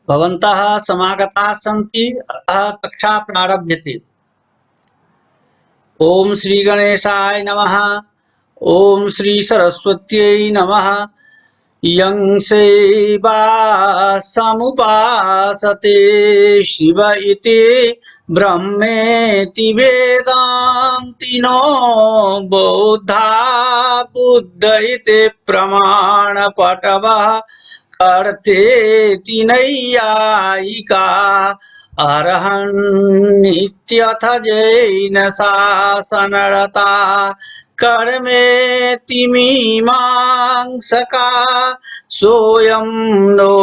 भवन्तः समागताः सन्ति, अतः कक्षा प्रारभ्यते। ओम श्री गणेशाय नमः। ओम श्री सरस्वत्यै नमः। यं सेवासमुपासते शिव इति ब्रह्मेति वेदान्तिनो बौद्धा बुद्ध इति प्रमाणपटवः कर्तेति नैयायिका अर्हन्नित्यथ जैन शासनरता कर्मेति मीमांसका सोऽयं नो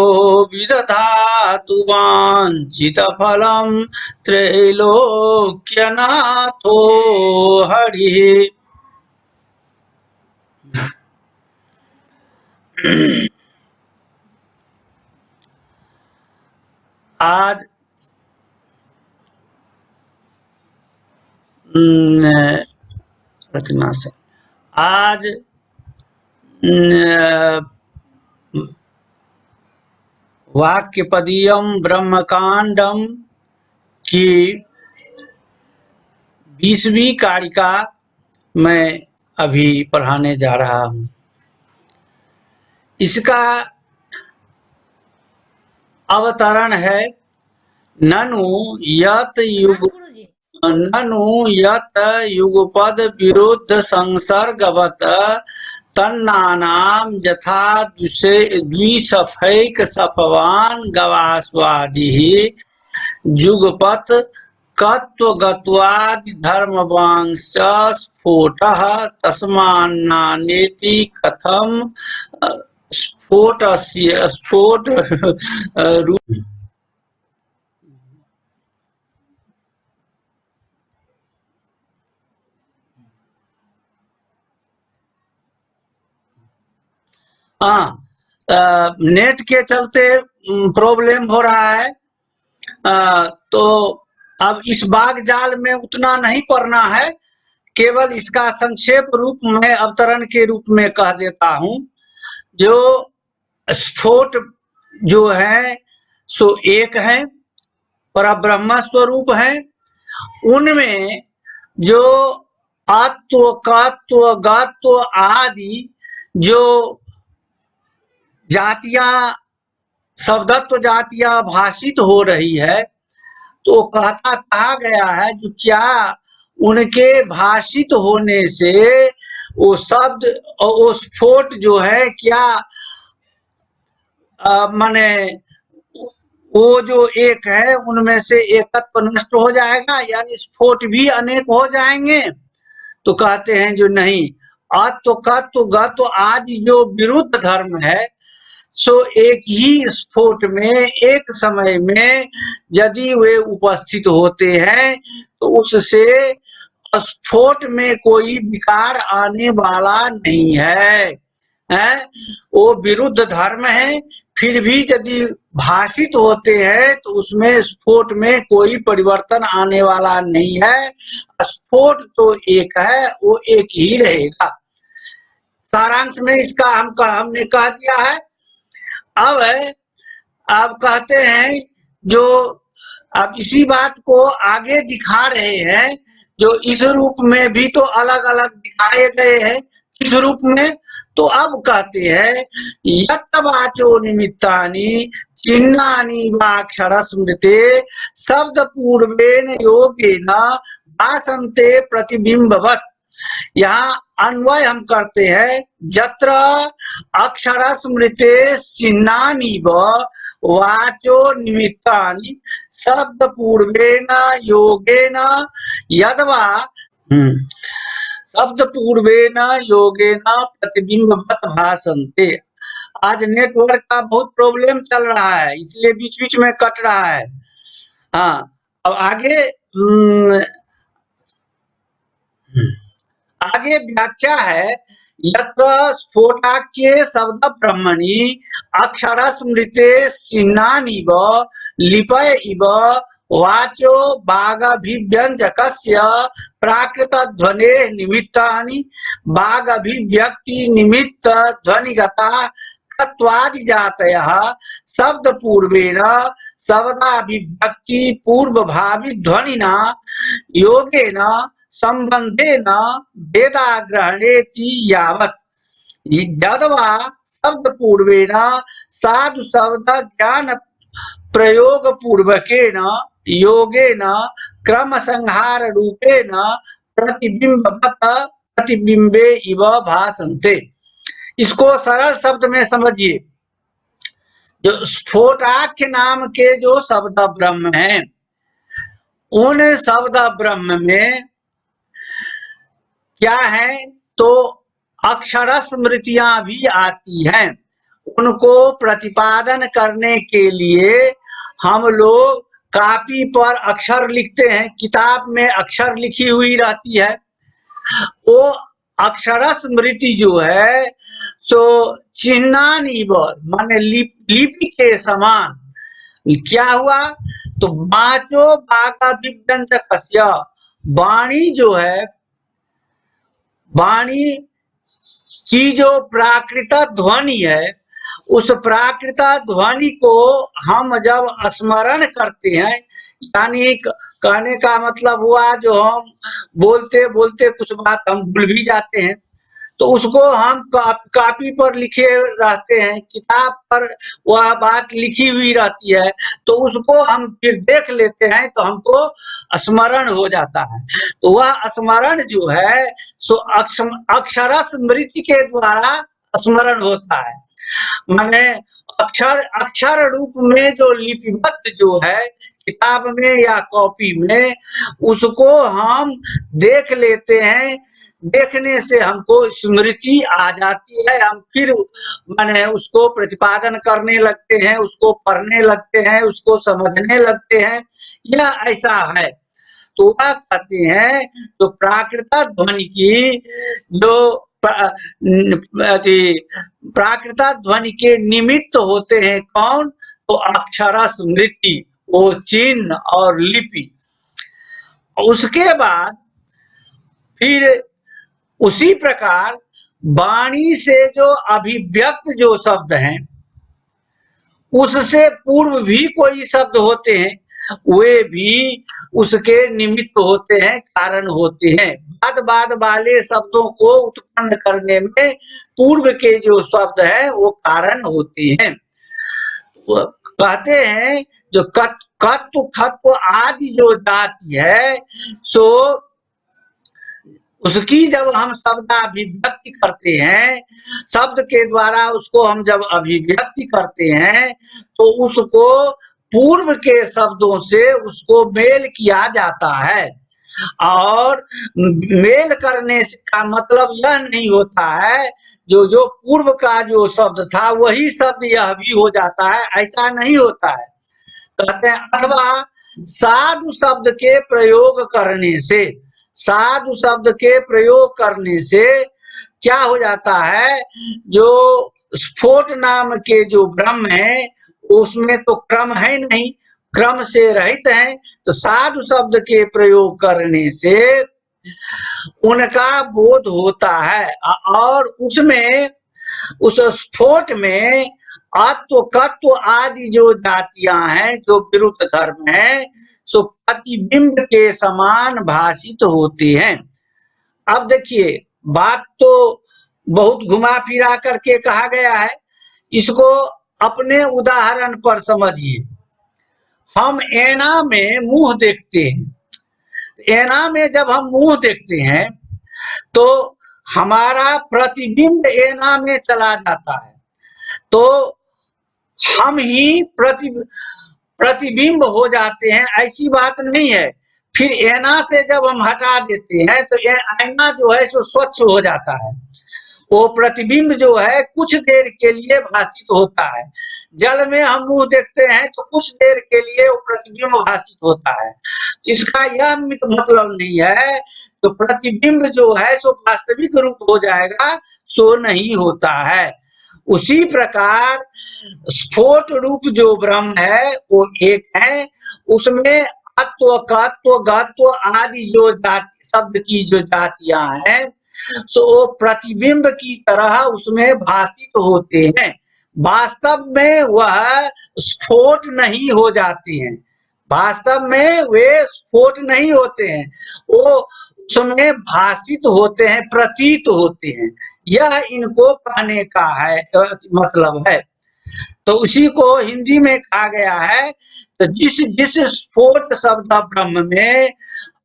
विदधातु वाञ्छितफलं त्रैलोक्यनाथो हरिः। आज रचना से आज वाक्यपदीयम ब्रह्मकांडम की 20वीं कारिका मैं अभी पढ़ाने जा रहा हूँ। इसका अवतरण है ननु यत युगपद विरुद्ध संसर्गवत तन्नानाम यथा द्विसफैक सफवान गवास्वादिः जुगपत कत्वगत्वादि धर्मवांश स्फोटः तस्मान्नानेति कथम स्फोट नेट के चलते प्रॉब्लम हो रहा है। तो अब इस बाग जाल में उतना नहीं पढ़ना है, केवल इसका संक्षेप रूप में अवतरण के रूप में कह देता हूं। जो स्फोट जो है सो एक है, परब्रह्म स्वरूप है। उनमें जो आत्व कात्व गात्व आदि जो जातियां शब्दत्व जातियां भाषित हो रही है, तो कहा गया है जो क्या उनके भाषित होने से वो शब्द और वो स्फोट जो है क्या माने वो जो एक है उनमें से एकत्व नष्ट हो जाएगा, यानी स्फोट भी अनेक हो जाएंगे। तो कहते हैं जो नहीं, आत्व कत्व गत्व आदि जो विरुद्ध धर्म है सो एक ही स्फोट में एक समय में यदि वे उपस्थित होते हैं तो उससे स्फोट में कोई विकार आने वाला नहीं है, वो विरुद्ध धर्म है। फिर भी यदि भाषित होते हैं तो उसमें स्फोट में कोई परिवर्तन आने वाला नहीं है। स्फोट तो एक है, वो एक ही रहेगा। सारांश में इसका हमने कह दिया है। अब आप कहते हैं जो अब इसी बात को आगे दिखा रहे हैं, जो इस रूप में भी तो अलग अलग दिखाए गए हैं। किस रूप में? तो अब कहते हैं यत् वाचो निमित्तानि चिन्हानि वाक्षर स्मृते शब्द पूर्वेन योगेन भासन्ते प्रतिबिंबवत्। यहाँ अन्वय हम करते हैं यत्र अक्षर स्मृते चिन्हानि वाचो निमित्तानि शब्द पूर्वेन योगेन यद्वा शब्द पूर्वेन योगेन प्रतिबिंबवत् भासन्ते। आज नेटवर्क का बहुत प्रॉब्लम चल रहा है, इसलिए बीच बीच में कट रहा है। हाँ, अब आगे व्याख्या है यत्र स्फोटाख्ये शब्द ब्रह्मणि अक्षर स्मृते चिन्हानि लिपय इव वाचो बागाभिव्यंजकस्य प्राकृत ध्वनेः निमित्तानि बागाभिव्यक्ति निमित्त ध्वनिगता एकत्वादि जातयः शब्द पूर्वेण शब्दाभिव्यक्ति पूर्व भावी ध्वनिना योगेन संबंधेन वेदाग्रहणेति यावत् यद्वा शब्द पूर्वेण साधु शब्द ज्ञान प्रयोग पूर्वकेन योगेन क्रम संहार रूपेण प्रतिबिंबवत प्रतिबिंबे इव भासन्ते। इसको सरल शब्द में समझिए। जो स्फोटाख्य नाम के जो शब्द ब्रह्म हैं, उन शब्द ब्रह्म में क्या है, तो अक्षर स्मृतियां भी आती हैं। उनको प्रतिपादन करने के लिए हम लोग कॉपी पर अक्षर लिखते हैं, किताब में अक्षर लिखी हुई रहती है। वो अक्षर स्मृति जो है सो चिन्हानीव माने लिपि के समान क्या हुआ, तो वाचो वागाभिव्यंजकस्य वाणी जो है, वाणी की जो प्राकृत ध्वनि है, उस प्राकृत ध्वनि को हम जब स्मरण करते हैं, यानी कहने का मतलब हुआ जो हम बोलते बोलते कुछ बात हम भूल भी जाते हैं, तो उसको हम कॉपी पर लिखे रहते हैं, किताब पर वह बात लिखी हुई रहती है, तो उसको हम फिर देख लेते हैं तो हमको स्मरण हो जाता है। तो वह स्मरण जो है सो अक्षर स्मृति के द्वारा स्मरण होता है। माने अक्षर रूप में जो लिपिबद्ध जो है किताब में या कॉपी में, उसको हम देख लेते हैं। देखने से हमको स्मृति आ जाती है, हम फिर माने उसको प्रतिपादन करने लगते हैं, उसको पढ़ने लगते हैं, उसको समझने लगते हैं। यह ऐसा है। तो वह कहते हैं तो प्राकृत ध्वनि की जो प्राकृत ध्वनि के निमित्त होते हैं कौन, तो अक्षर स्मृति, वो चिन्ह और लिपि। उसके बाद फिर उसी प्रकार वाणी से जो अभिव्यक्त जो शब्द हैं, उससे पूर्व भी कोई शब्द होते हैं, वे भी उसके निमित्त होते हैं, कारण होते हैं। बाद वाले शब्दों को उत्पन्न करने में पूर्व के जो शब्द है वो कारण होते हैं। कहते हैं जो कत्व खत्व आदि जो जाति है, सो उसकी जब हम शब्द अभिव्यक्ति करते हैं, शब्द के द्वारा उसको हम जब अभिव्यक्ति करते हैं, तो उसको पूर्व के शब्दों से उसको मेल किया जाता है। और मेल करने का मतलब यह नहीं होता है जो पूर्व का जो शब्द था वही शब्द यह भी हो जाता है, ऐसा नहीं होता है। कहते हैं अथवा साधु शब्द के प्रयोग करने से, साधु शब्द के प्रयोग करने से क्या हो जाता है, जो स्फोट नाम के जो ब्रह्म है उसमें तो क्रम है नहीं, क्रम से रहित है। तो साधु शब्द के प्रयोग करने से उनका बोध होता है, और उसमें उस स्फोट में आत्व कत्व आदि जो जातियां हैं, जो विरुद्ध धर्म है, सो प्रतिबिंब के समान भाषित होते हैं। अब देखिए, बात तो बहुत घुमा फिरा करके कहा गया है, इसको अपने उदाहरण पर समझिए। हम ऐना में मुंह देखते हैं, ऐना में जब हम मुंह देखते हैं तो हमारा प्रतिबिंब ऐना में चला जाता है, तो हम ही प्रतिबिंब हो जाते हैं, ऐसी बात नहीं है। फिर ऐना से जब हम हटा देते हैं तो ऐना जो है सो स्वच्छ हो जाता है। वो प्रतिबिंब जो है कुछ देर के लिए भाषित होता है। जल में हम मुंह देखते हैं तो कुछ देर के लिए वो प्रतिबिंब भाषित होता है। इसका यह मतलब नहीं है तो प्रतिबिंब जो है सो वास्तविक रूप हो जाएगा, सो नहीं होता है। उसी प्रकार स्फोट रूप जो ब्रह्म है वो एक है, उसमें अत्व कत्व गत्व आदि जो जाति शब्द की जो जातियां हैं, सो प्रतिबिंब की तरह उसमें भाषित होते हैं। वास्तव में वह स्फोट नहीं हो जाती हैं, वास्तव में वे स्फोट नहीं होते हैं, वो उसमें भाषित होते हैं, प्रतीत होते हैं। यह इनको कहने का है मतलब है। तो उसी को हिंदी में कहा गया है, तो जिस जिस स्फोट शब्द ब्रह्म में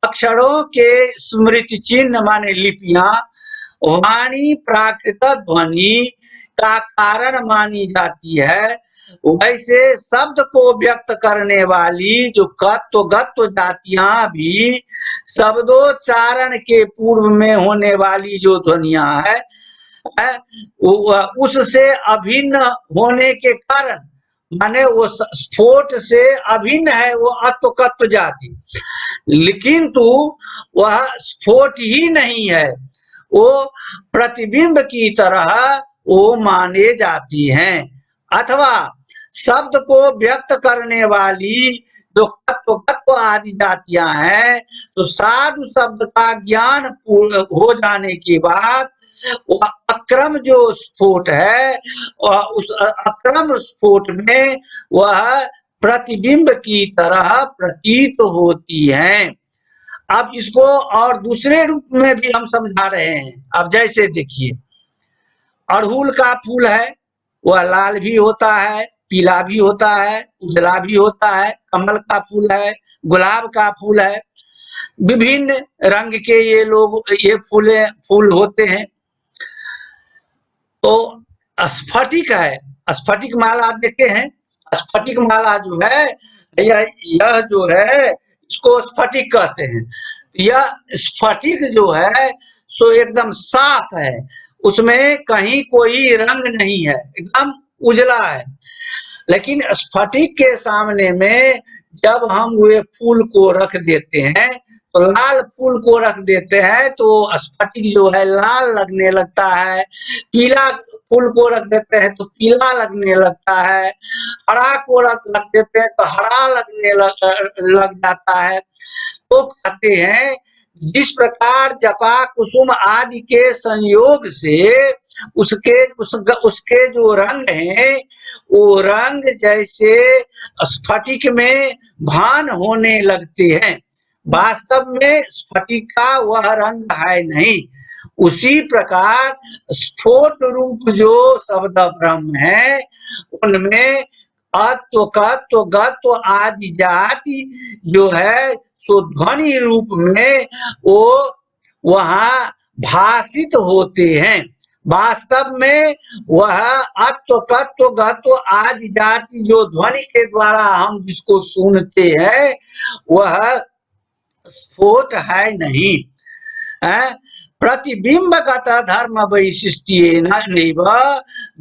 अक्षरों के स्मृति चिन्ह माने लिपियां वाणी प्राकृत ध्वनि का कारण मानी जाती है, वैसे शब्द को व्यक्त करने वाली जो कत्व गत्व जातियां भी शब्दोच्चारण के पूर्व में होने वाली जो ध्वनियां है उससे अभिन्न होने के कारण, माने वो स्फोट से अभिन्न है वो अत्व जाति, लेकिन तो वह स्फोट ही नहीं है, वो प्रतिबिंब की तरह वो माने जाती हैं। अथवा शब्द को व्यक्त करने वाली जो तत्व आदि जातियां हैं, तो साधु शब्द का ज्ञान हो जाने के बाद वह अक्रम जो स्फोट है, उस अक्रम स्फोट में वह प्रतिबिंब की तरह प्रतीत होती हैं। अब इसको और दूसरे रूप में भी हम समझा रहे हैं। अब जैसे देखिए, अड़हुल का फूल है, वह लाल भी होता है, पीला भी होता है, उजला भी होता है। कमल का फूल है, गुलाब का फूल है, विभिन्न रंग के ये फूल होते हैं। तो स्फटिक है, स्फटिक माला देखे हैं, स्फटिक माला जो है यह जो है इसको स्फटिक कहते हैं। यह स्फटिक जो है सो एकदम साफ है, उसमें कहीं कोई रंग नहीं है, एकदम उजला है। लेकिन स्फटिक के सामने में जब हम वे फूल को रख देते हैं, तो लाल फूल को रख देते हैं तो स्फटिक जो है लाल लगने लगता है, पीला फूल को रख देते हैं तो पीला लगने लगता है, हरा को रख देते हैं तो हरा लगने लग जाता है। तो कहते हैं जिस प्रकार जपा कुसुम आदि के संयोग से उसके जो रंग हैं, वो रंग जैसे स्फटिक में भान होने लगते हैं, वास्तव में स्फटिक का वह रंग है नहीं। उसी प्रकार स्फोट रूप जो शब्द ब्रह्म है, उनमें अत्व कत्व गत्व आदि जाति जो है सो ध्वनि रूप में वो वहां भाषित होते हैं। वास्तव में वह अत्व कत्व गत्व आदि जाति जो ध्वनि के द्वारा हम जिसको सुनते हैं, वह स्फोट है नहीं। प्रतिबिंबगत धर्म वैशिष्ट्येन नैव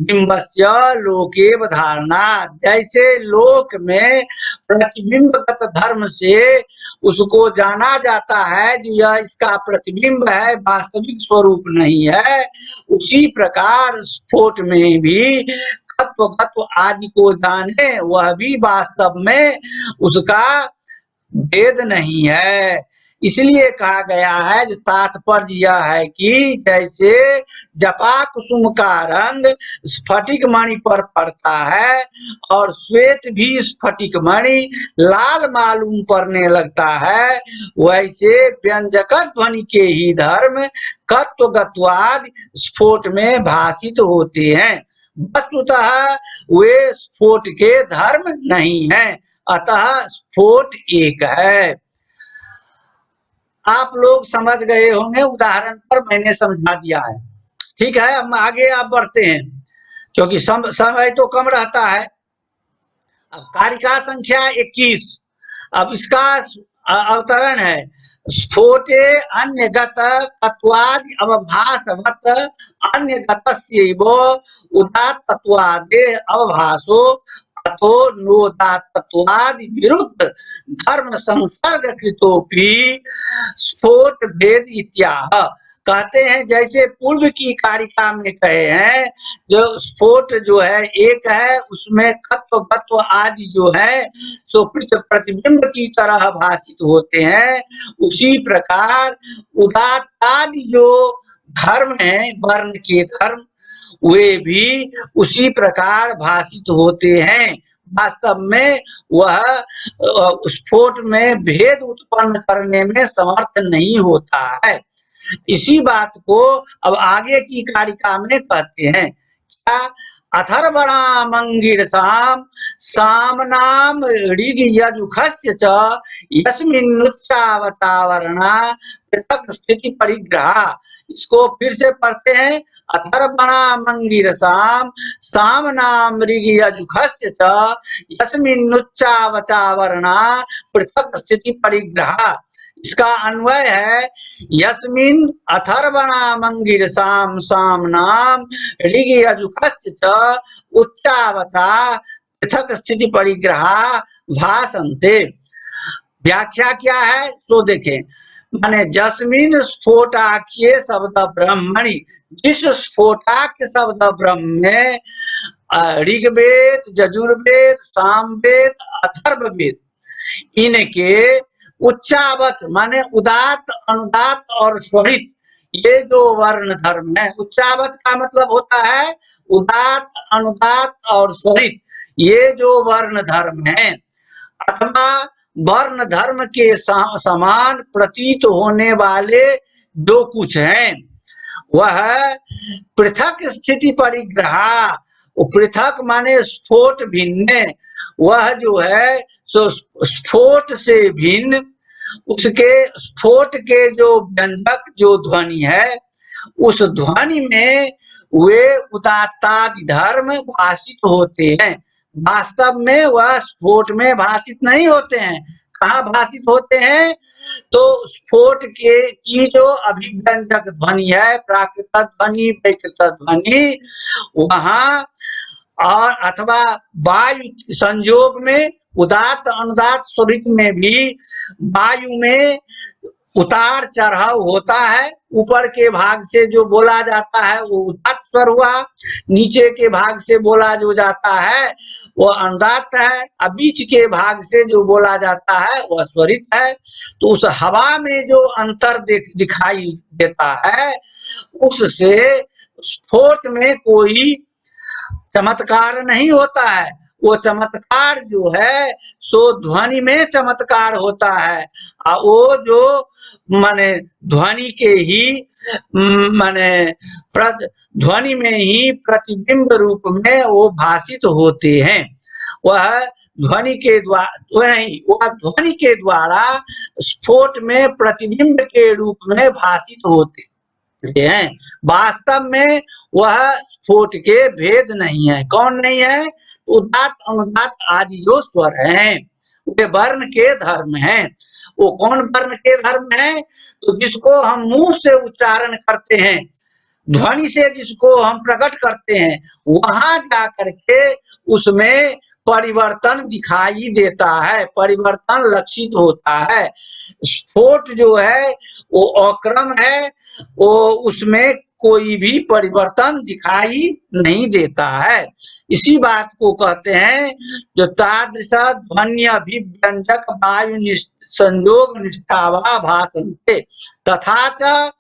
बिंबस्य लोके धारणा, जैसे लोक में प्रतिबिंबगत धर्म से उसको जाना जाता है जो यह इसका प्रतिबिंब है, वास्तविक स्वरूप नहीं है, उसी प्रकार स्फोट में भी तत्व तत्व आदि को जाने वह भी वास्तव में उसका भेद नहीं है। इसलिए कहा गया है, जो तात्पर्य यह है कि जैसे जपा कुसुम का रंग स्फटिक मणि पर पड़ता है और श्वेत भी स्फटिक मणि लाल मालूम पड़ने लगता है, वैसे व्यंजक ध्वनि के ही धर्म कत्व गत्वाद स्फोट में भाषित होते हैं। वस्तुतः वे स्फोट के धर्म नहीं है, अतः स्फोट एक है। आप लोग समझ गए होंगे, उदाहरण पर मैंने समझा दिया है। ठीक है, अब आगे आप बढ़ते हैं क्योंकि समय तो कम रहता है। अब कारिका संख्या 21, अब इसका अवतरण है, स्फोटे अन्यगत तत्वाद अवभासवत अन्यगतस्यैव उदात्तत्वादे अवभासो अतो नोदात्तत्वादि विरुद्ध धर्म संसर्ग कृतोपि स्फोट भेद इत्याह। कहते हैं जैसे पूर्व की कारिका में कहे हैं, जो स्फोट जो है एक है, उसमें तत्व गत्व आदि जो है सो प्रतिबिंब की तरह भाषित होते हैं, उसी प्रकार उदात्त आदि जो धर्म है, वर्ण के धर्म, वे भी उसी प्रकार भाषित होते हैं। वास्तव में वह स्फोट में भेद उत्पन्न करने में समर्थ नहीं होता है। इसी बात को अब आगे की कारिका में कहते हैं क्या, अथर्वणामंगिरसाम सामनाम ऋग यजुखस्य च यस्मिन्नुच्चावतावरणा पृथक स्थिति परिग्रहा। इसको फिर से पढ़ते हैं। अथर्वणामंगिरसाम सामनाम ऋग यजुखस्य च यस्मिन्नुच्चावचावरणा पृथक स्थिति परिग्रहा। इसका अन्वय है यस्मिन् अथर्वणामंगिरसाम सामनाम ऋग यजुखस्य च उच्चावचा पृथक स्थिति परिग्रहा भासन्ते। व्याख्या क्या है सो देखें। माने जस्मिन स्फोटाख्ये शब्द ब्रह्मणि, जिस स्फोटाख्य शब्द ब्रह्म में ऋग्वेद, यजुर्वेद, सामवेद, अथर्ववेद इनके उच्चावच माने उदात, अनुदात और स्वरित ये जो वर्ण धर्म है, उच्चावच का मतलब होता है उदात, अनुदात और स्वरित, ये जो वर्ण धर्म है अथवा वर्ण धर्म के समान प्रतीत होने वाले जो कुछ हैं वह पृथक स्थिति परिग्रहा। पृथक माने स्फोट भिन्न, वह जो है सो स्फोट से भिन्न, उसके स्फोट के जो व्यंजक जो ध्वनि है उस ध्वनि में वे उदात्तादि धर्म भाषित होते हैं। वास्तव में वह स्फोट में भाषित नहीं होते हैं। कहाँ भाषित होते हैं? तो स्फोट के की जो अभिव्यंजक ध्वनि है, प्राकृत ध्वनि, वैकृत ध्वनि, वहां और अथवा वायु संयोग में उदात, अनुदात स्वरित में भी वायु में उतार चढ़ाव होता है। ऊपर के भाग से जो बोला जाता है वो उदात स्वर हुआ, नीचे के भाग से बोला जो जाता है वो अनुदात है, और बीच के भाग से जो बोला जाता है वह स्वरित है। तो उस हवा में जो अंतर दिखाई देता है उससे स्फोट में कोई चमत्कार नहीं होता है। वो चमत्कार जो है सो ध्वनि में चमत्कार होता है, और वो जो माने ध्वनि के ही माने ध्वनि में ही प्रतिबिंब रूप में वो भाषित होते हैं। वह ध्वनि के द्वारा नहीं, वह ध्वनि के द्वारा स्फोट में प्रतिबिंब के रूप में भाषित होते हैं। वास्तव में वह स्फोट के भेद नहीं है। कौन नहीं है? उदात, अनुदात आदि जो स्वर हैं वे वर्ण के धर्म हैं। वो कौन वर्ण के धर्म है? तो जिसको हम मुंह से उच्चारण करते हैं, ध्वनि से जिसको हम प्रकट करते हैं, वहां जाकर के उसमें परिवर्तन दिखाई देता है, परिवर्तन लक्षित होता है। स्फोट जो है वो अक्रम है, वो उसमें कोई भी परिवर्तन दिखाई नहीं देता है। इसी बात को कहते हैं जो तादृश ध्वनि अभिव्यंजक वायु संयोग निष्ठावा भाषन्ते तथा च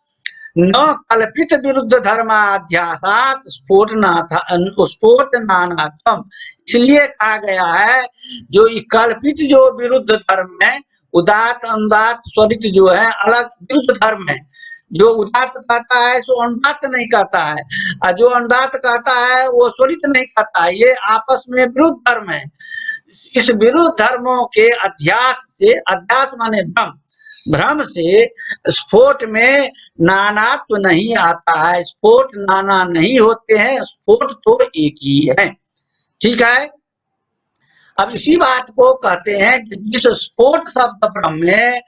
न कल्पित विरुद्ध धर्माध्यासात स्फोट नानात्म। इसलिए कहा गया है जो कल्पित जो विरुद्ध धर्म है, उदात, अनुदात, स्वरित जो है अलग विरुद्ध धर्म है। जो उदात कहता है सो अनुदात नहीं कहता है, और जो अनुदात कहता है वो स्वरित नहीं कहता है। ये आपस में विरुद्ध धर्म है। इस विरुद्ध धर्मों के अध्यास से, अध्यास माने भ्रम, भ्रम से स्फोट में नानात्व नहीं आता है। स्फोट नाना नहीं होते हैं, स्फोट तो एक ही है। ठीक है। अब इसी बात को कहते हैं कि जिस स्फोट शब्द ब्रह्म में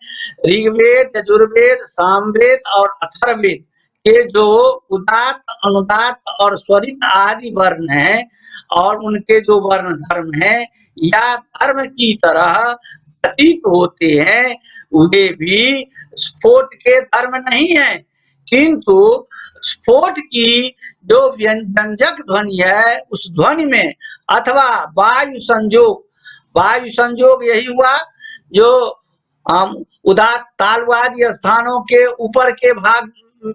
ऋग्वेद, यजुर्वेद, सामवेद और अथर्ववेद के जो उदात, अनुदात और स्वरित आदि वर्ण हैं और उनके जो वर्ण धर्म हैं या धर्म की तरह प्रतीत होते हैं, वे भी स्फोट के धर्म नहीं है। किंतु स्फोट की जो व्यंजक ध्वनि है उस ध्वनि में अथवा वायु संयोग यही हुआ जो उदात तालवादी स्थानों के ऊपर के भाग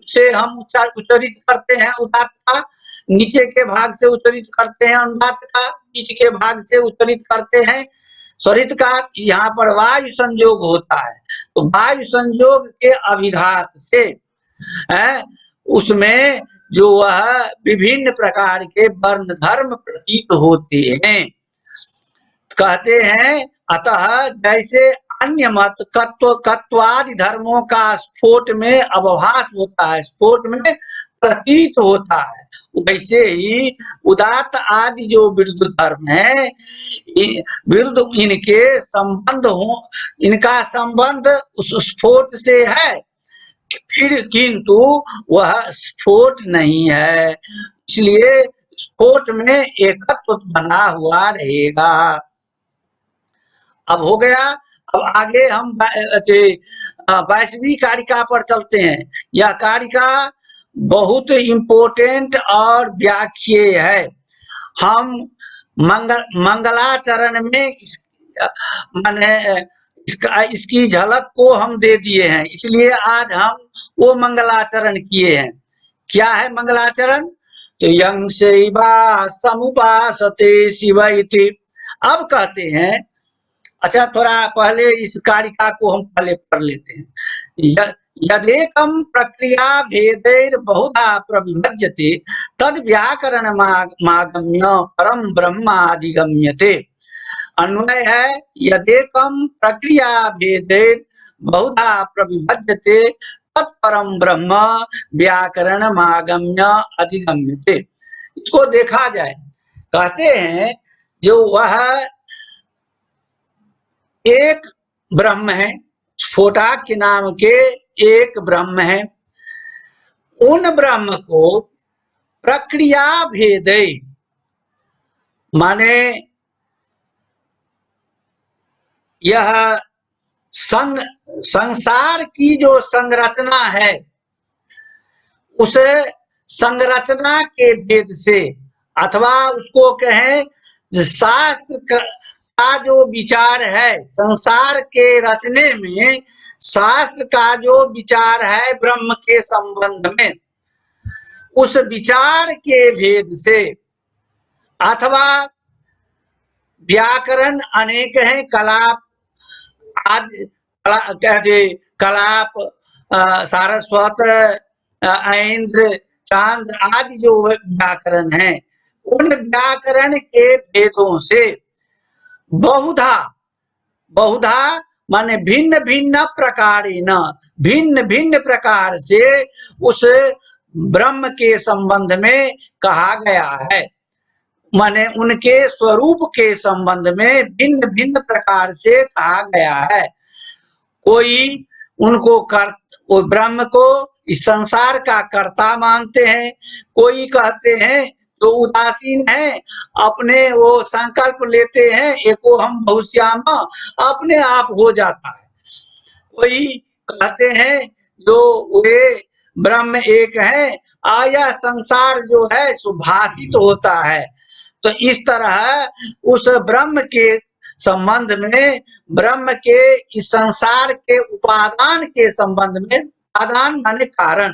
से हम उच्चारित करते हैं उदात का, नीचे के भाग से उच्चारित करते हैं अनुदात का, बीच के भाग से उच्चारित करते हैं स्वरित का। यहाँ पर वायु संयोग होता है, तो वायु संयोग के अभिघात से उसमें जो वह विभिन्न प्रकार के वर्ण धर्म प्रतीत होते हैं। कहते हैं अतः जैसे अन्य मत कत्वादि धर्मों का स्फोट में अवभास होता है, स्फोट में प्रतीत होता है, वैसे ही उदात्त आदि जो विरुद्ध धर्म है, विरुद्ध इनके संबंध हो, इनका संबंध उस स्फोट से है, फिर किंतु वह स्फोट नहीं है, इसलिए स्फोट में एकत्व बना हुआ रहेगा। अब हो गया। अब आगे हम 22वीं कारिका पर चलते हैं। यह कारिका बहुत इम्पोर्टेंट और व्याख्येय है। हम मंगलाचरण में इसकी झलक को हम दे दिए हैं, इसलिए आज हम वो मंगलाचरण किए हैं। क्या है मंगलाचरण? तो यं शैवा समुपासते शिव इति। अब कहते हैं, अच्छा थोड़ा पहले इस कारिका को हम पहले पढ़ लेते हैं। यदेकं प्रक्रिया भेदैर बहुधा प्रविभज्यते तद व्याकरण मागम्य परम ब्रह्माधिगम्यते। अन्वय है यदेकं प्रक्रिया भेदैर बहुधा प्रविभज्यते तत्परम ब्रह्म व्याकरण मागम्य अधिगम्यते। इसको देखा जाए, कहते हैं जो वह एक ब्रह्म है, स्फोटाख्य नाम के एक ब्रह्म है, उन ब्रह्म को प्रक्रिया भेदे माने यह संसार की जो संरचना है उस संरचना के भेद से, अथवा उसको कहें शास्त्र का जो विचार है, संसार के रचने में शास्त्र का जो विचार है ब्रह्म के संबंध में, उस विचार के भेद से, अथवा व्याकरण अनेक है, कलाप आदि, कलाप, सारस्वत, ऐन्द्र, चांद्र आदि जो व्याकरण है, उन व्याकरण के भेदों से बहुधा, बहुधा माने भिन्न भिन्न प्रकारेण, भिन्न भिन्न प्रकार से उस ब्रह्म के संबंध में कहा गया है, माने उनके स्वरूप के संबंध में भिन्न भिन्न प्रकार से कहा गया है। कोई उनको वो ब्रह्म को इस संसार का कर्ता मानते हैं, कोई कहते हैं तो उदासीन है, अपने वो संकल्प लेते हैं एको हम बहुश्याम, अपने आप हो जाता है। कोई कहते हैं जो वे ब्रह्म एक है, आया संसार जो है सुभाषित होता है। तो इस तरह उस ब्रह्म के संबंध में, ब्रह्म के इस संसार के उपादान के संबंध में, उपादान माने कारण,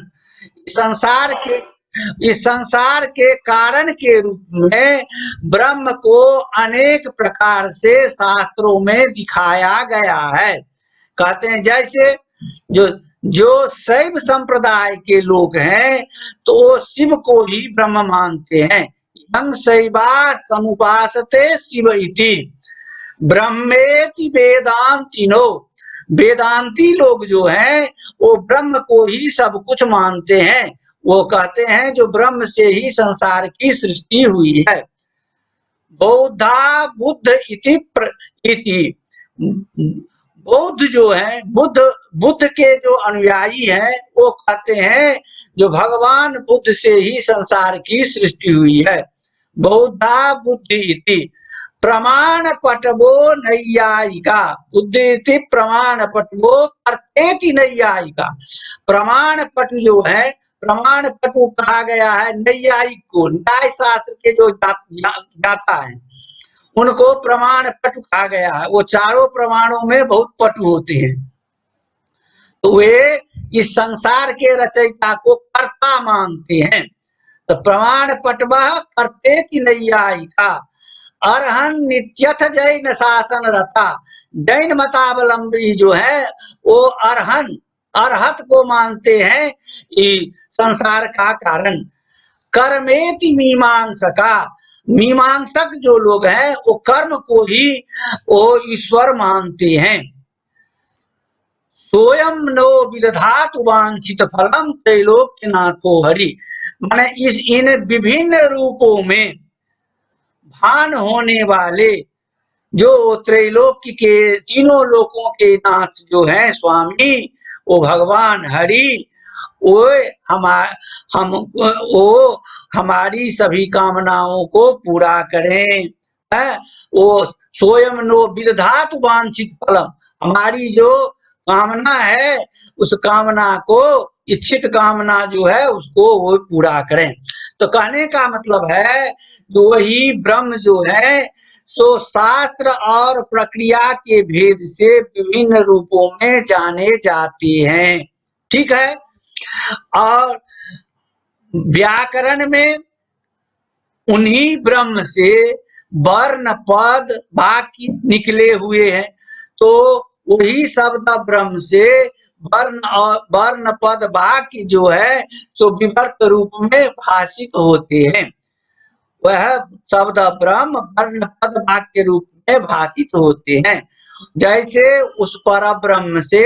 इस संसार के कारण के रूप में ब्रह्म को अनेक प्रकार से शास्त्रों में दिखाया गया है। कहते हैं जैसे जो शैव संप्रदाय के लोग हैं तो वो शिव को ही ब्रह्म मानते हैं। यं शैवा समुपासते शिव इति ब्रह्मेति वेदांतिनो। वेदांती लोग जो हैं वो ब्रह्म को ही सब कुछ मानते हैं। वो कहते हैं जो ब्रह्म से ही संसार की सृष्टि हुई है। बौद्धा बुद्ध इति बौद्ध जो है, बुद्ध के जो अनुयायी हैं वो कहते हैं जो भगवान बुद्ध से ही संसार की सृष्टि हुई है। बौद्धा बुद्धि इति प्रमाण पटवो नैयायिका। बुद्धि इति प्रमाण पटवो अर्थेति नैयायिका। प्रमाण पटु जो है, प्रमाण पटु कहा गया है नैयायिक को, न्याय शास्त्र के जो ज्ञाता है उनको प्रमाण पटु कहा गया है। वो चारों प्रमाणों में बहुत पटु होते हैं। तो वे इस संसार के रचयिता को कर्ता मानते हैं। तो प्रमाण पटवह करते नैयायिका अरहन नित्यथ जैन शासन रता। जैन मतावलंबी जो है वो अरहन अरहत को मानते हैं संसार का कारण। कर्मेति मीमांसका, मीमांसक जो लोग हैं वो कर्म को ही वो ईश्वर मानते हैं। सोयम नो विदधातु वांछित फलम त्रैलोक्यनाथो हरि, माने इस इन विभिन्न रूपों में भान होने वाले जो त्रैलोक्य के तीनों लोकों के नाथ जो हैं स्वामी वो भगवान हरि वो हमारी सभी कामनाओं को पूरा करें। वो स्वयं नो विदधातु वांछित फलम, हमारी जो कामना है उस कामना को इच्छित कामना जो है उसको वो पूरा करें। तो कहने का मतलब है जो वही ब्रह्म जो है सो शास्त्र और प्रक्रिया के भेद से विभिन्न रूपों में जाने जाते हैं। ठीक है। और व्याकरण में उन्हीं ब्रह्म से वर्ण पद वाक्य निकले हुए हैं, तो वही शब्द ब्रह्म से वर्ण पद वाक्य जो है सो विवर्त रूप में भाषित होते हैं। वह शब्द ब्रह्म वर्ण पद वाक्य रूप में भाषित होते हैं। जैसे उस पर ब्रह्म से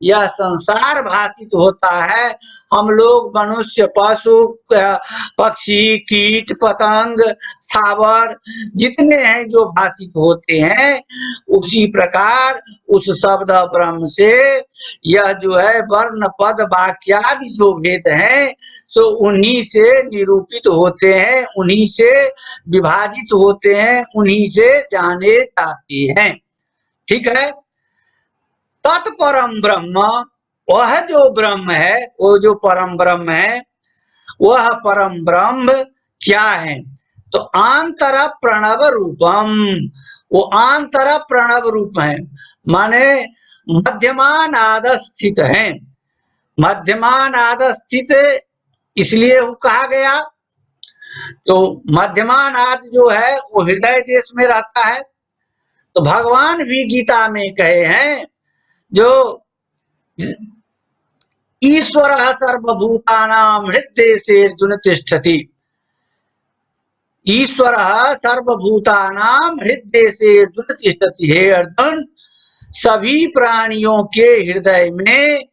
यह संसार भाषित होता है, हम लोग मनुष्य पशु पक्षी कीट पतंग स्थावर जितने हैं जो भाषित होते हैं, उसी प्रकार उस शब्द ब्रह्म से यह जो है वर्ण पद वाक्यादि जो भेद हैं सो उन्हीं से निरूपित होते हैं, उन्हीं से विभाजित होते हैं, उन्हीं से जाने जाते हैं। ठीक है। तत्परम ब्रह्म, वह जो ब्रह्म है, वो जो परम ब्रह्म है, वह परम ब्रह्म क्या है? तो आंतर प्रणव रूपम, वो आंतर प्रणव रूप है, माने मध्यमानाद स्थित है। मध्यमानाद स्थित इसलिए कहा गया, तो मध्यमानाद जो है वो हृदय देश में रहता है। तो भगवान भी गीता में कहे हैं जो ईश्वर सर्वभूतानां हृदय से अर्जुन तिष्ठति, ईश्वर सर्वभूतानां हृदय से अर्जुन तिष्ठति। हे अर्जुन, सभी प्राणियों के हृदय में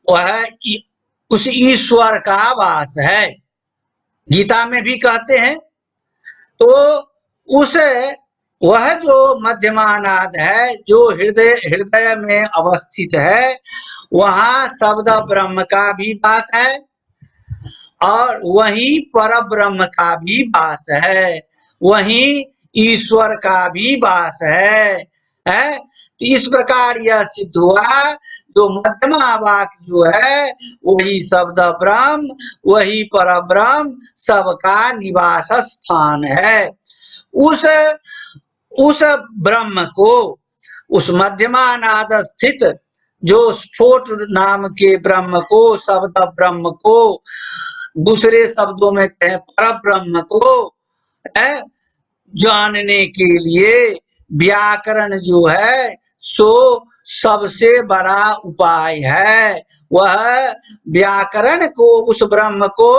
वह उस ईश्वर का वास है, गीता में भी कहते हैं। तो उस वह जो मध्यमानाद है जो हृदय में अवस्थित है, वहाँ शब्द ब्रह्म का भी वास है और वहीं पर ब्रह्म का भी वास है, वहीं ईश्वर का भी वास है। तो इस प्रकार यह सिद्ध हुआ जो मध्यमा वाक्य जो है वही शब्द ब्रह्म, वही पर ब्रह्म सबका निवास स्थान है। उस ब्रह्म को, उस मध्यमानाद स्थित जो स्फोट नाम के ब्रह्म को, शब्द ब्रह्म को, दूसरे शब्दों में कहें पर ब्रह्म को जानने के लिए व्याकरण जो है सो सबसे बड़ा उपाय है। वह व्याकरण को, उस ब्रह्म को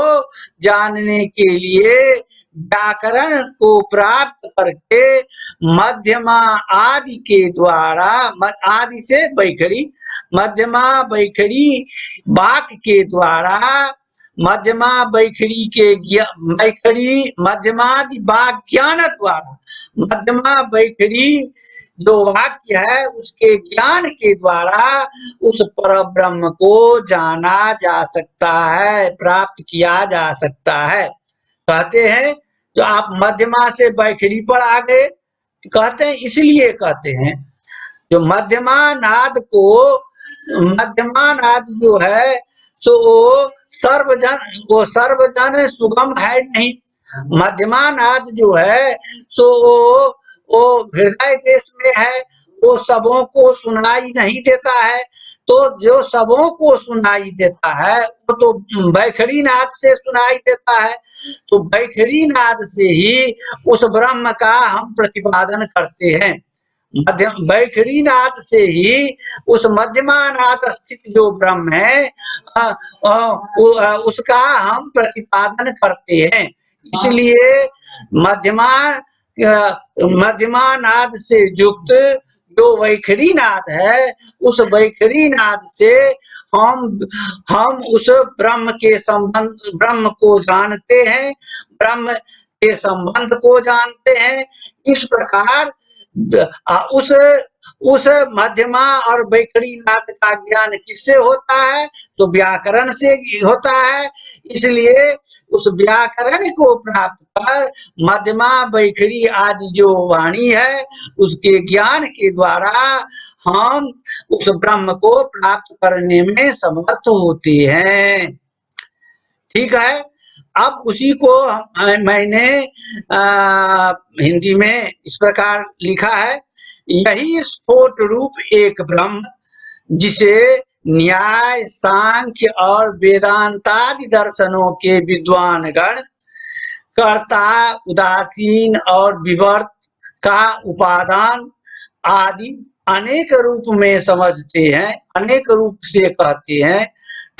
जानने के लिए व्याकरण को प्राप्त करके मध्यमा आदि के द्वारा, आदि से बैखरी, मध्यमा बैखरी वाक्य के द्वारा, मध्यमा बैखरी के मध्यमादि वाक्य ज्ञान द्वारा, मध्यमा बैखरी जो वाक्य है उसके ज्ञान के द्वारा उस पर ब्रह्म को जाना जा सकता है, प्राप्त किया जा सकता है। कहते हैं जो आप मध्यमा से बैखरी पर आ गए, कहते हैं इसलिए कहते हैं जो मध्यमा नाद को, मध्यमा नाद जो है सो वो सर्वजन सुगम है नहीं। मध्यमा नाद जो है सो वो हृदय देश में है, वो सबों को सुनाई नहीं देता है। तो जो सबों को सुनाई देता है वो तो बैखरी नाद से सुनाई देता है। तो बैखरी नाद से ही उस ब्रह्म का हम प्रतिपादन करते हैं। मध्यम बैखरी नाद से ही उस मध्यमा नाद स्थित जो ब्रह्म है उसका हम प्रतिपादन करते हैं। इसलिए मध्यमा मध्यमा नाद से युक्त जो वैखरी नाद है, उस वैखरी नाद से हम उस ब्रह्म के संबंध, ब्रह्म को जानते हैं, ब्रह्म के संबंध को जानते हैं। इस प्रकार उस मध्यमा और वैखरी नाद का ज्ञान किससे होता है? तो व्याकरण से होता है। इसलिए उस व्याकरण को प्राप्त कर मध्यमा वैखरी आदि जो वाणी है उसके ज्ञान के द्वारा हम उस ब्रह्म को प्राप्त करने में समर्थ होते हैं। ठीक है। अब उसी को मैंने हिंदी में इस प्रकार लिखा है, यही स्फोट रूप एक ब्रह्म जिसे न्याय, सांख्य और वेदांतादि दर्शनों के विद्वान गण कर्ता, उदासीन और विवर्त का उपादान आदि अनेक रूप में समझते हैं, अनेक रूप से कहते हैं,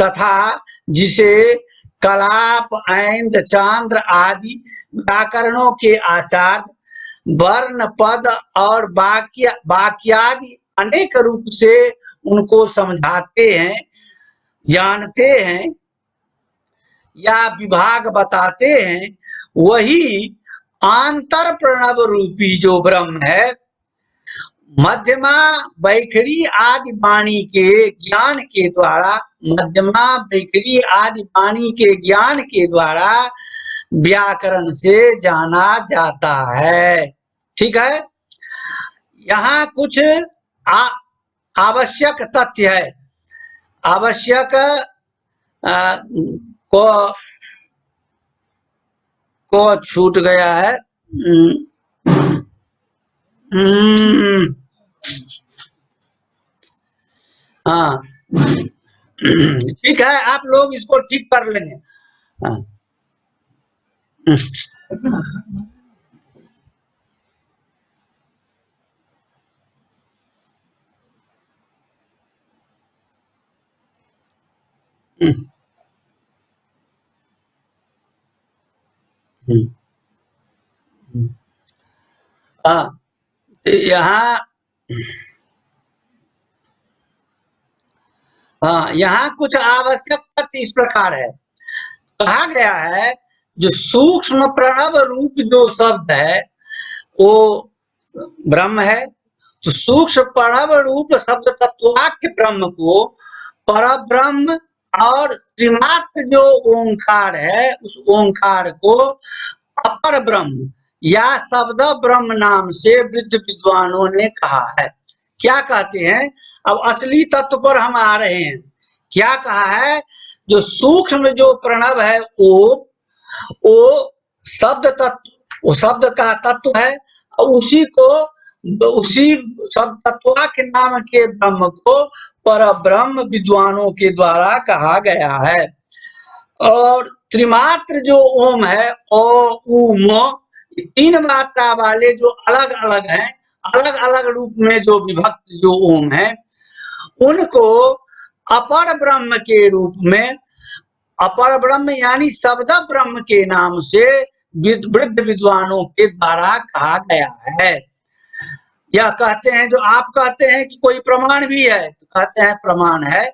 तथा जिसे कलाप, ऐंद, चांद्र आदि व्याकरणों के आचार्य वर्ण, पद और वाक्यादि अनेक रूप से उनको समझाते हैं, जानते हैं या विभाग बताते हैं, वही आंतर प्रणव रूपी जो ब्रह्म है मध्यमा वैखरी आदि वाणी के ज्ञान के द्वारा, मध्यमा वैखरी आदि वाणी के ज्ञान के द्वारा व्याकरण से जाना जाता है। ठीक है। यहाँ कुछ आवश्यक तथ्य है, आवश्यक को छूट गया है। हाँ ठीक है, आप लोग इसको ठीक कर लेंगे। हाँ यहाँ कुछ आवश्यक तथ्य इस प्रकार है। कहा गया है जो सूक्ष्म प्रणव रूप जो शब्द है वो ब्रह्म है। तो सूक्ष्म प्रणव रूप शब्द तत्वाख्य ब्रह्म को परब्रह्म और त्रिमात्र जो ओंकार है उस ओंकार को अपर ब्रह्म या शब्द ब्रह्म नाम से वृद्ध विद्वानों ने कहा है। क्या कहते हैं? अब असली तत्व पर हम आ रहे हैं। क्या कहा है? जो सूक्ष्म जो प्रणव है वो शब्द तत्व, वो शब्द का तत्व है। उसी को, उसी शब्द तत्वा के नाम के ब्रह्म को परब्रह्म विद्वानों के द्वारा कहा गया है। और त्रिमात्र जो ओम है ओ उ म, तीन मात्रा वाले जो अलग अलग हैं, अलग अलग रूप में जो विभक्त जो ओम है, उनको अपर ब्रह्म के रूप में, अपर ब्रह्म यानी शब्द ब्रह्म के नाम से वृद्ध विद्वानों के द्वारा कहा गया है। यह कहते हैं, जो आप कहते हैं कि कोई प्रमाण भी है, तो कहते हैं प्रमाण है।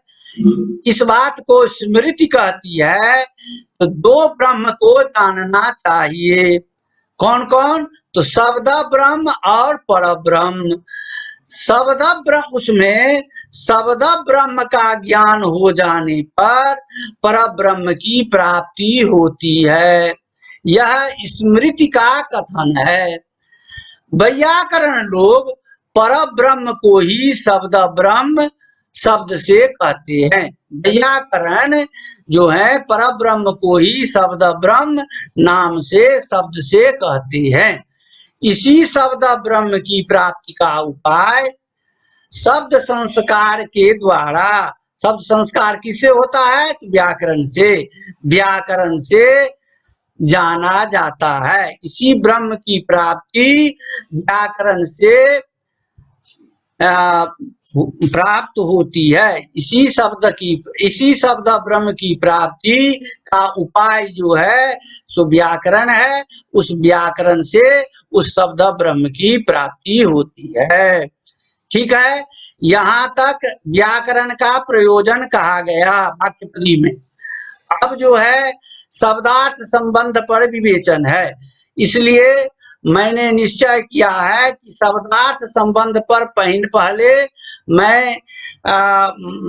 इस बात को स्मृति कहती है। तो दो ब्रह्म को जानना चाहिए। कौन कौन? तो शब्द ब्रह्म और परब्रह्म। शब्द ब्रह्म, उसमें शब्द ब्रह्म का ज्ञान हो जाने पर परब्रह्म की प्राप्ति होती है। यह स्मृति का कथन है। वैयाकरण लोग परब्रह्म को ही शब्द ब्रह्म शब्द से कहते हैं। वैयाकरण जो है परब्रह्म को ही शब्द ब्रह्म नाम से, शब्द से कहते हैं। इसी शब्द ब्रह्म की प्राप्ति का उपाय शब्द संस्कार के द्वारा। शब्द संस्कार किससे होता है? तो व्याकरण से। व्याकरण से जाना जाता है। इसी ब्रह्म की प्राप्ति व्याकरण से प्राप्त होती है। इसी शब्द ब्रह्म की प्राप्ति का उपाय जो है सो व्याकरण है। उस व्याकरण से उस शब्द ब्रह्म की प्राप्ति होती है। ठीक है, यहाँ तक व्याकरण का प्रयोजन कहा गया वाक्यपदी में। अब जो है शब्दार्थ संबंध पर विवेचन है। इसलिए मैंने निश्चय किया है कि शब्दार्थ संबंध पर पहले मैं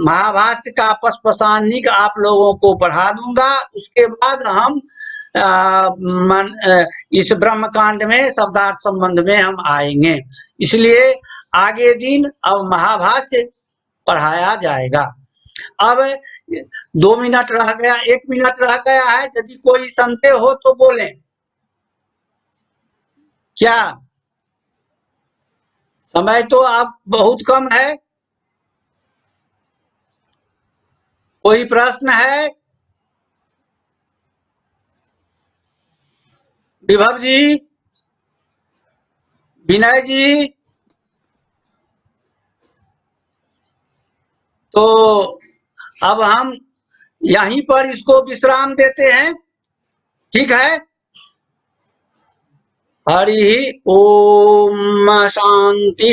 महाभाष्य का पस्पशानिक आप लोगों को पढ़ा दूंगा। उसके बाद हम इस ब्रह्मकांड में शब्दार्थ संबंध में हम आएंगे। इसलिए आगे दिन अब महाभाष्य पढ़ाया जाएगा। अब 2 मिनट रह गया, 1 मिनट रह गया है। यदि कोई संदेह हो तो बोलें। क्या समय तो अब बहुत कम है? कोई प्रश्न है? विभव जी, विनय जी, तो अब हम यहीं पर इसको विश्राम देते हैं। ठीक है। हरि ओम शांति।